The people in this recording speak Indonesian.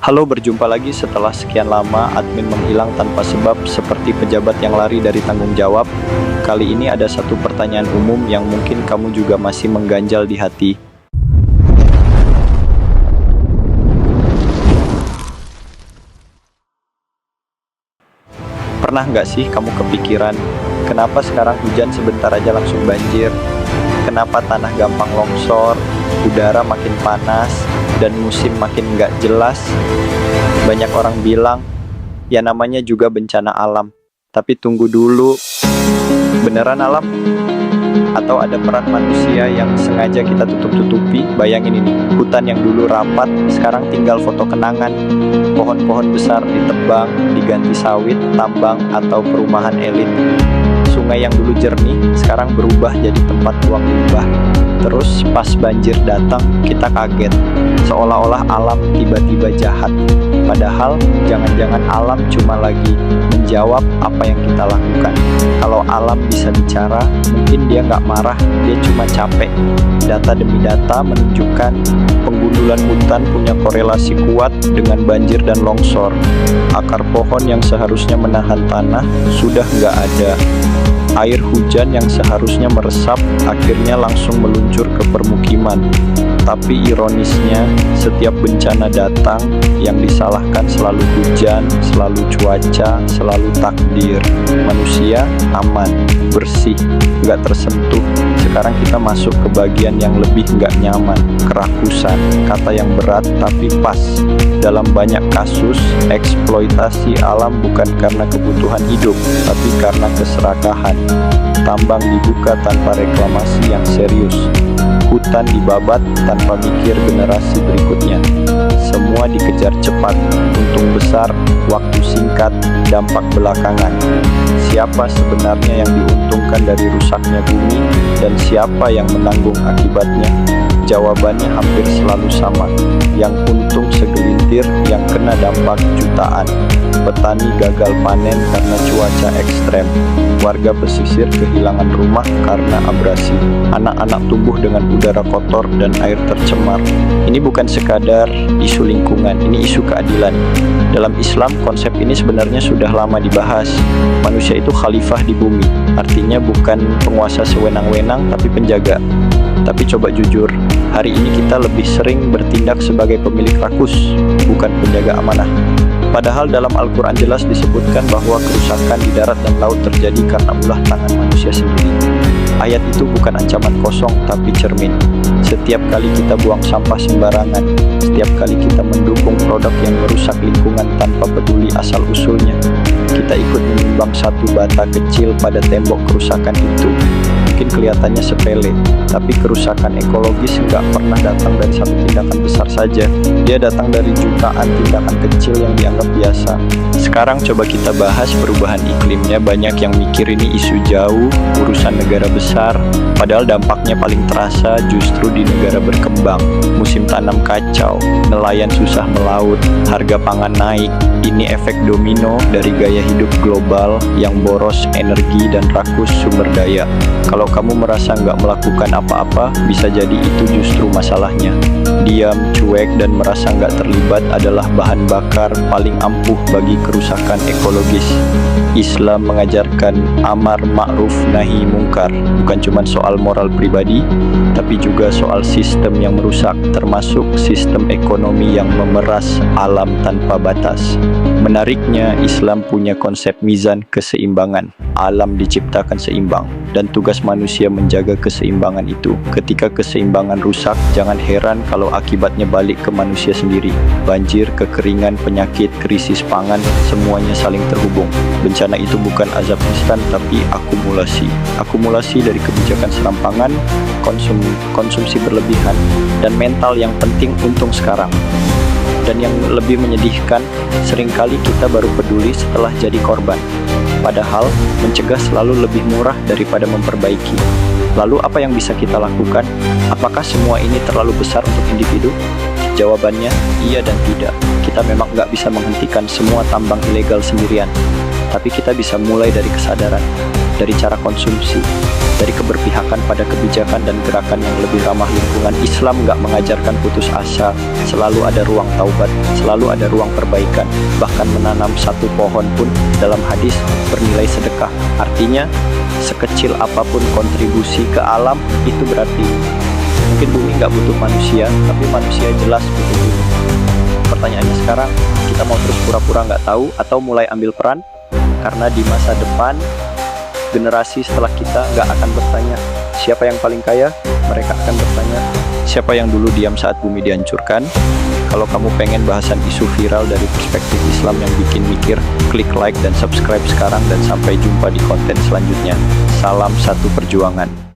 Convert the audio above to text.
Halo, berjumpa lagi setelah sekian lama admin menghilang tanpa sebab seperti pejabat yang lari dari tanggung jawab. Kali ini ada satu pertanyaan umum yang mungkin kamu juga masih mengganjal di hati. Pernah nggak sih kamu kepikiran, kenapa sekarang hujan sebentar aja langsung banjir? Kenapa tanah gampang longsor, udara makin panas, dan musim makin nggak jelas? Banyak orang bilang, ya namanya juga bencana alam. Tapi tunggu dulu, beneran alam? Atau ada peran manusia yang sengaja kita tutup-tutupi? Bayangin ini, hutan yang dulu rapat, sekarang tinggal foto kenangan. Pohon-pohon besar ditebang, diganti sawit, tambang, atau perumahan elit. Sungai yang dulu jernih, sekarang berubah jadi tempat buang limbah. Terus pas banjir datang, kita kaget. Seolah-olah alam tiba-tiba jahat. Padahal jangan-jangan alam cuma lagi menjawab apa yang kita lakukan. Kalau alam bisa bicara, mungkin dia nggak marah, dia cuma capek. Data demi data menunjukkan penggundulan hutan punya korelasi kuat dengan banjir dan longsor. Akar pohon yang seharusnya menahan tanah sudah nggak ada. Air hujan yang seharusnya meresap akhirnya langsung meluncur ke permukiman. Tapi ironisnya, setiap bencana datang, yang disalahkan selalu hujan, selalu cuaca, selalu takdir. Manusia aman, bersih, nggak tersentuh. Sekarang kita masuk ke bagian yang lebih nggak nyaman, kerakusan. Kata yang berat tapi pas. Dalam banyak kasus, eksploitasi alam bukan karena kebutuhan hidup, tapi karena keserakahan. Tambang dibuka tanpa reklamasi yang serius. Hutan dibabat tanpa mikir generasi berikutnya. Semua dikejar cepat, untung besar, waktu singkat, dampak belakangan. Siapa sebenarnya yang diuntungkan dari rusaknya bumi, dan siapa yang menanggung akibatnya? Jawabannya hampir selalu sama. Yang untung segelintir, yang kena dampak jutaan. Petani gagal panen karena cuaca ekstrem. Warga pesisir kehilangan rumah karena abrasi. Anak-anak tumbuh dengan udara kotor dan air tercemar. Ini bukan sekadar isu lingkungan, ini isu keadilan. Dalam Islam, konsep ini sebenarnya sudah lama dibahas. Manusia itu khalifah di bumi, artinya bukan penguasa sewenang-wenang, tapi penjaga. Tapi coba jujur, hari ini kita lebih sering bertindak sebagai pemilik rakus, bukan penjaga amanah. Padahal dalam Al-Quran jelas disebutkan bahwa kerusakan di darat dan laut terjadi karena ulah tangan manusia sendiri. Ayat itu bukan ancaman kosong, tapi cermin. Setiap kali kita buang sampah sembarangan, setiap kali kita mendukung produk yang merusak lingkungan tanpa peduli asal-usulnya, kita ikut menyumbang satu bata kecil pada tembok kerusakan itu. Mungkin kelihatannya sepele, tapi kerusakan ekologis nggak pernah datang dari satu tindakan besar saja. Dia datang dari jutaan tindakan kecil yang dianggap biasa. Sekarang coba kita bahas perubahan iklimnya. Banyak yang mikir ini isu jauh, urusan negara besar, padahal dampaknya paling terasa justru di negara berkembang. Musim tanam kacau, nelayan susah melaut, harga pangan naik. Ini efek domino dari gaya hidup global yang boros energi dan rakus sumber daya. Kalau kamu merasa nggak melakukan apa-apa, bisa jadi itu justru masalahnya. Diam, cuek, dan merasa nggak terlibat adalah bahan bakar paling ampuh bagi kerusakan ekologis. Islam mengajarkan amar ma'ruf nahi mungkar, bukan cuma soal moral pribadi, tapi juga soal sistem yang merusak, termasuk sistem ekonomi yang memeras alam tanpa batas. Menariknya, Islam punya konsep mizan keseimbangan. Alam diciptakan seimbang, dan tugas manusia menjaga keseimbangan itu. Ketika keseimbangan rusak, jangan heran kalau akibatnya balik ke manusia sendiri. Banjir, kekeringan, penyakit, krisis pangan, semuanya saling terhubung. Bencana itu bukan azab instan, tapi akumulasi. Akumulasi dari kebijakan serampangan, konsumsi berlebihan, dan mental yang penting untung sekarang. Dan yang lebih menyedihkan, seringkali kita baru peduli setelah jadi korban. Padahal, mencegah selalu lebih murah daripada memperbaiki. Lalu apa yang bisa kita lakukan? Apakah semua ini terlalu besar untuk individu? Jawabannya, iya dan tidak. Kita memang nggak bisa menghentikan semua tambang ilegal sendirian, tapi kita bisa mulai dari kesadaran, dari cara konsumsi, dari keberpihakan pada kebijakan dan gerakan yang lebih ramah lingkungan. Islam nggak mengajarkan putus asa, selalu ada ruang taubat, selalu ada ruang perbaikan. Bahkan menanam satu pohon pun dalam hadis bernilai sedekah. Artinya, sekecil apapun kontribusi ke alam itu berarti. Mungkin bumi nggak butuh manusia, tapi manusia jelas butuh bumi. Pertanyaannya sekarang, kita mau terus pura-pura nggak tahu atau mulai ambil peran? Karena di masa depan, generasi setelah kita nggak akan bertanya siapa yang paling kaya, mereka akan bertanya siapa yang dulu diam saat bumi dihancurkan. Kalau kamu pengen bahasan isu viral dari perspektif Islam yang bikin mikir, klik like dan subscribe sekarang, dan sampai jumpa di konten selanjutnya. Salam satu perjuangan.